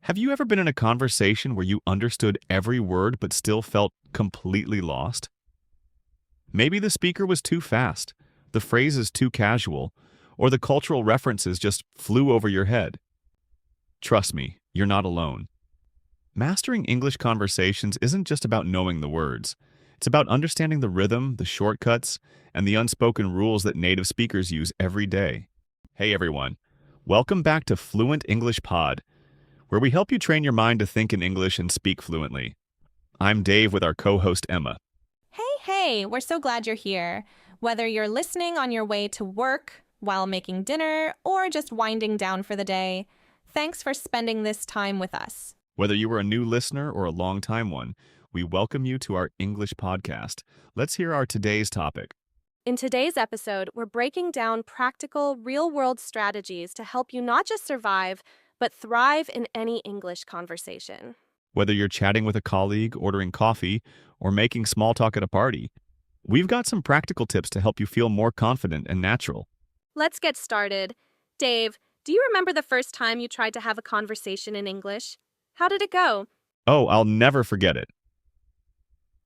Have you ever been in a conversation where you understood every word but still felt completely lost? Maybe the speaker was too fast, the phrases too casual, or the cultural references just flew over your head. Trust me, you're not alone. Mastering English conversations isn't just about knowing the words. It's about understanding the rhythm, the shortcuts, and the unspoken rules that native speakers use every day. Hey everyone, welcome back to Fluent English Pod, where we help you train your mind to think in English and speak fluently. I'm Dave with our co-host Emma. Hey, we're so glad you're here. Whether you're listening on your way to work, while making dinner, or just winding down for the day, thanks for spending this time with us. Whether you are a new listener or a long-time one, we welcome you to our English podcast. Let's hear our today's topic. In today's episode, we're breaking down practical, real-world strategies to help you not just survive, but thrive in any English conversation. Whether you're chatting with a colleague, ordering coffee, or making small talk at a party, we've got some practical tips to help you feel more confident and natural. Let's get started. Dave, do you remember the first time you tried to have a conversation in English? How did it go? Oh, I'll never forget it.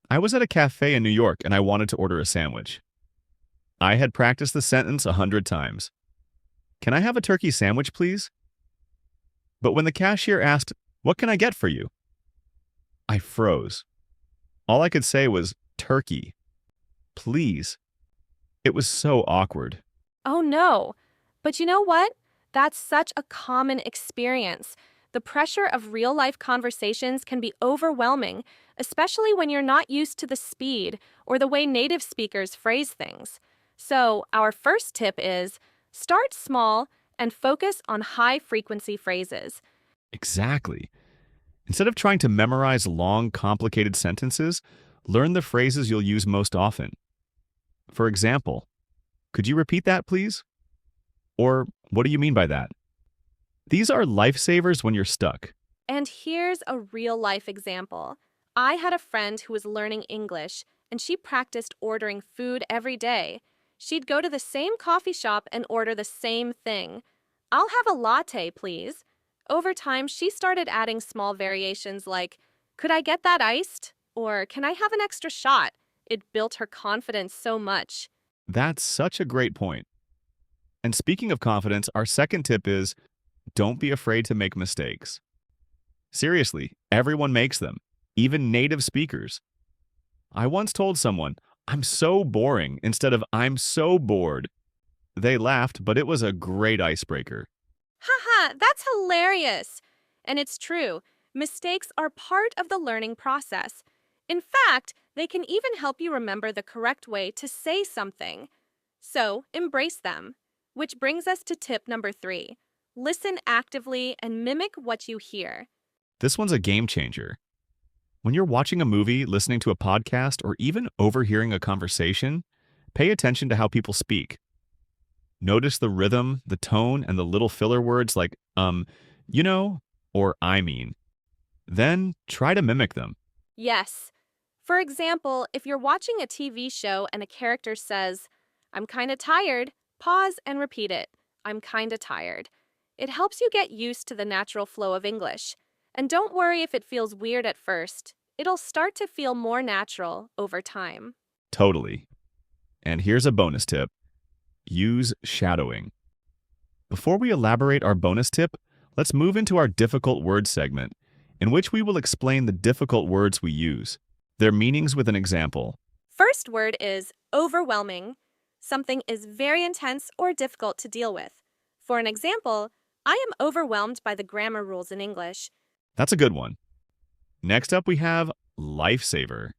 I was at a cafe in New York and I wanted to order a sandwich. I had practiced the sentence 100 times. Can I have a turkey sandwich, please? But when the cashier asked, "What can I get for you?" I froze. All I could say was, "Turkey. Please." It was so awkward. Oh no. But you know what? That's such a common experience. The pressure of real-life conversations can be overwhelming, especially when you're not used to the speed or the way native speakers phrase things. So, our first tip is start small and focus on high-frequency phrases. Exactly. Instead of trying to memorize long, complicated sentences, learn the phrases you'll use most often. For example, could you repeat that, please? Or, what do you mean by that? These are lifesavers when you're stuck. And here's a real-life example. I had a friend who was learning English, and she practiced ordering food every day. She'd go to the same coffee shop and order the same thing. "I'll have a latte, please." Over time, she started adding small variations like, "Could I get that iced?" Or, "Can I have an extra shot?" It built her confidence so much. That's such a great point. And speaking of confidence, our second tip is don't be afraid to make mistakes. Seriously, everyone makes them, even native speakers. I once told someone, "I'm so boring," instead of "I'm so bored." They laughed, but it was a great icebreaker. Haha, that's hilarious! And it's true. Mistakes are part of the learning process. In fact, they can even help you remember the correct way to say something. So, embrace them. Which brings us to tip number 3. Listen actively and mimic what you hear. This one's a game changer. When you're watching a movie, listening to a podcast, or even overhearing a conversation, pay attention to how people speak. Notice the rhythm, the tone, and the little filler words like, you know, or I mean. Then try to mimic them. Yes. For example, if you're watching a TV show and a character says, "I'm kinda tired," pause and repeat it. "I'm kinda tired." It helps you get used to the natural flow of English. And don't worry if it feels weird at first. It'll start to feel more natural over time. Totally. And here's a bonus tip. Use shadowing. Before we elaborate our bonus tip, let's move into our difficult words segment, in which we will explain the difficult words we use, their meanings with an example. First word is overwhelming. Something is very intense or difficult to deal with. For an example, I am overwhelmed by the grammar rules in English. That's a good one. Next up, we have lifesaver.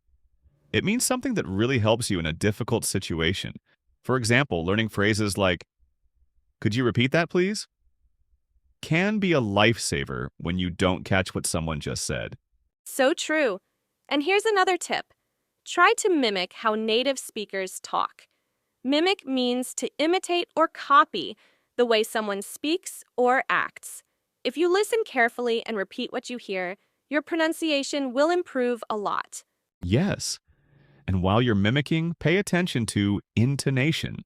It means something that really helps you in a difficult situation. For example, learning phrases like, "Could you repeat that, please?" can be a lifesaver when you don't catch what someone just said. So true. And here's another tip. Try to mimic how native speakers talk. Mimic means to imitate or copy the way someone speaks or acts. If you listen carefully and repeat what you hear, your pronunciation will improve a lot. Yes. And while you're mimicking, pay attention to intonation.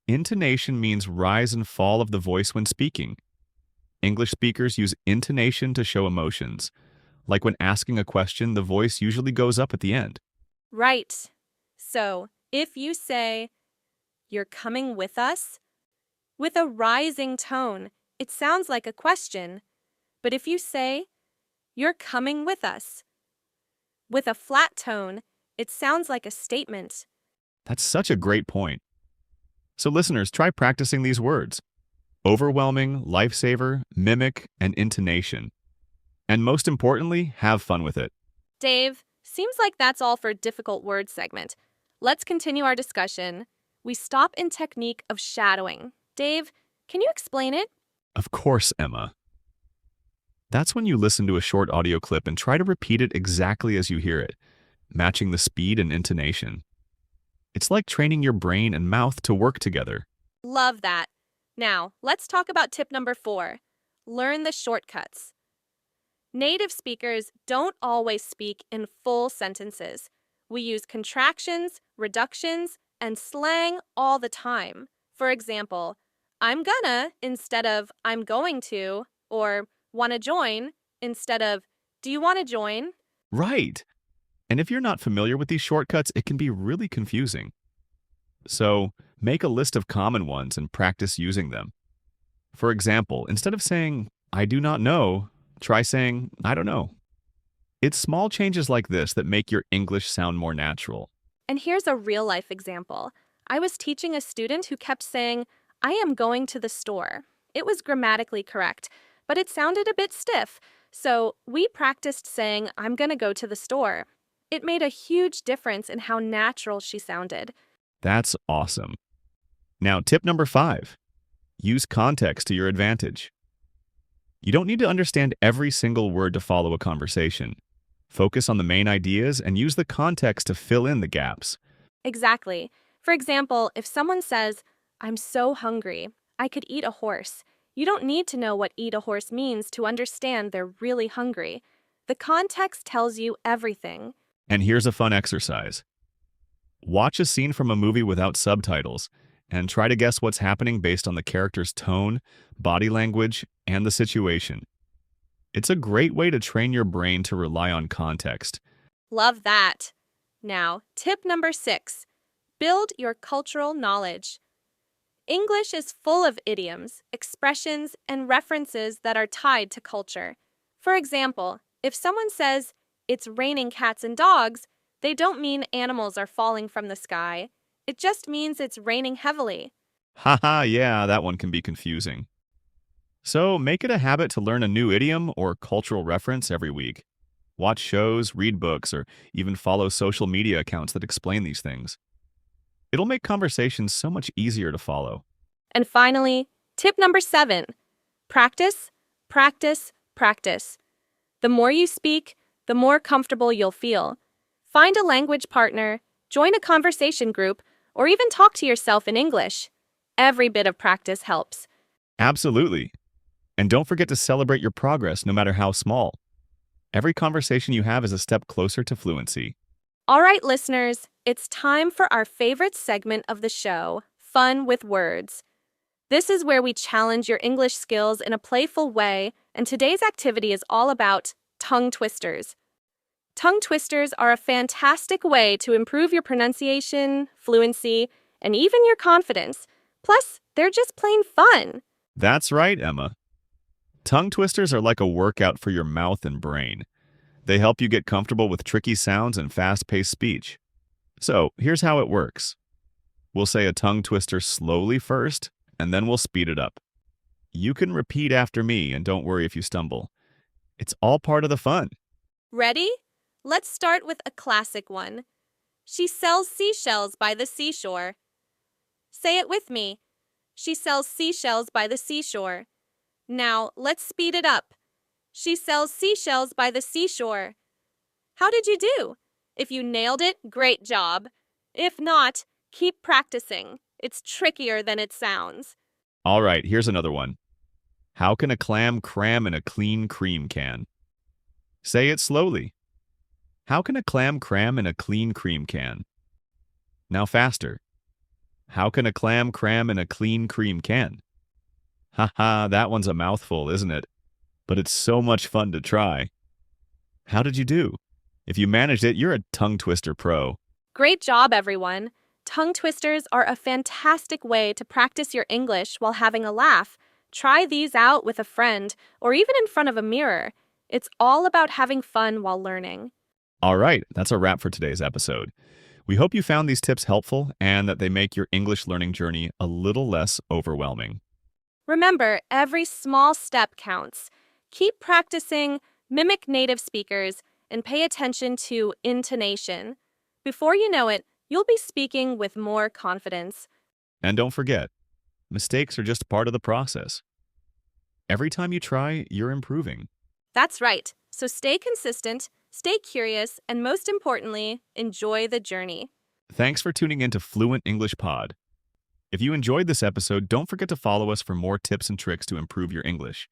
Intonation means rise and fall of the voice when speaking. English speakers use intonation to show emotions. Like when asking a question, the voice usually goes up at the end. Right. So, if you say, "You're coming with us," with a rising tone, it sounds like a question. But if you say, "You're coming with us," with a flat tone, it sounds like a statement. That's such a great point. So listeners, try practicing these words. Overwhelming, lifesaver, mimic, and intonation. And most importantly, have fun with it. Dave, seems like that's all for difficult word segment. Let's continue our discussion. We stop in technique of shadowing. Dave, can you explain it? Of course, Emma. That's when you listen to a short audio clip and try to repeat it exactly as you hear it, matching the speed and intonation. It's like training your brain and mouth to work together. Love that. Now, let's talk about tip number 4. Learn the shortcuts. Native speakers don't always speak in full sentences. We use contractions, reductions, and slang all the time. For example, "I'm gonna" instead of "I'm going to," or "wanna join" instead of "do you wanna join?" Right. And if you're not familiar with these shortcuts, it can be really confusing. So, make a list of common ones and practice using them. For example, instead of saying, "I do not know," try saying, "I don't know." It's small changes like this that make your English sound more natural. And here's a real-life example. I was teaching a student who kept saying, "I am going to the store." It was grammatically correct, but it sounded a bit stiff. So we practiced saying, "I'm gonna go to the store." It made a huge difference in how natural she sounded. That's awesome. Now, tip number 5. Use context to your advantage. You don't need to understand every single word to follow a conversation. Focus on the main ideas and use the context to fill in the gaps. Exactly. For example, if someone says, "I'm so hungry, I could eat a horse," you don't need to know what "eat a horse" means to understand they're really hungry. The context tells you everything. And here's a fun exercise. Watch a scene from a movie without subtitles and try to guess what's happening based on the character's tone, body language, and the situation. It's a great way to train your brain to rely on context. Love that. Now, tip number 6. Build your cultural knowledge. English is full of idioms, expressions, and references that are tied to culture. For example, if someone says, "It's raining cats and dogs," they don't mean animals are falling from the sky. It just means it's raining heavily. Haha, yeah, that one can be confusing. So make it a habit to learn a new idiom or cultural reference every week. Watch shows, read books, or even follow social media accounts that explain these things. It'll make conversations so much easier to follow. And finally, tip number 7. Practice, practice, practice. The more you speak, the more comfortable you'll feel. Find a language partner, join a conversation group, or even talk to yourself in English. Every bit of practice helps. Absolutely. And don't forget to celebrate your progress no matter how small. Every conversation you have is a step closer to fluency. All right, listeners, it's time for our favorite segment of the show, Fun with Words. This is where we challenge your English skills in a playful way, and today's activity is all about tongue twisters. Tongue twisters are a fantastic way to improve your pronunciation, fluency, and even your confidence. Plus, they're just plain fun. That's right, Emma. Tongue twisters are like a workout for your mouth and brain. They help you get comfortable with tricky sounds and fast-paced speech. So, here's how it works. We'll say a tongue twister slowly first, and then we'll speed it up. You can repeat after me, and don't worry if you stumble. It's all part of the fun. Ready? Let's start with a classic one. She sells seashells by the seashore. Say it with me. She sells seashells by the seashore. Now, let's speed it up. She sells seashells by the seashore. How did you do? If you nailed it, great job. If not, keep practicing. It's trickier than it sounds. All right, here's another one. How can a clam cram in a clean cream can? Say it slowly. How can a clam cram in a clean cream can? Now faster. How can a clam cram in a clean cream can? Haha, that one's a mouthful, isn't it? But it's so much fun to try. How did you do? If you managed it, you're a tongue twister pro. Great job, everyone! Tongue twisters are a fantastic way to practice your English while having a laugh. Try these out with a friend or even in front of a mirror. It's all about having fun while learning. All right, that's a wrap for today's episode. We hope you found these tips helpful and that they make your English learning journey a little less overwhelming. Remember, every small step counts. Keep practicing, mimic native speakers, and pay attention to intonation. Before you know it, you'll be speaking with more confidence. And don't forget, mistakes are just part of the process. Every time you try, you're improving. That's right. So stay consistent, stay curious, and most importantly, enjoy the journey. Thanks for tuning in to Fluent English Pod. If you enjoyed this episode, don't forget to follow us for more tips and tricks to improve your English.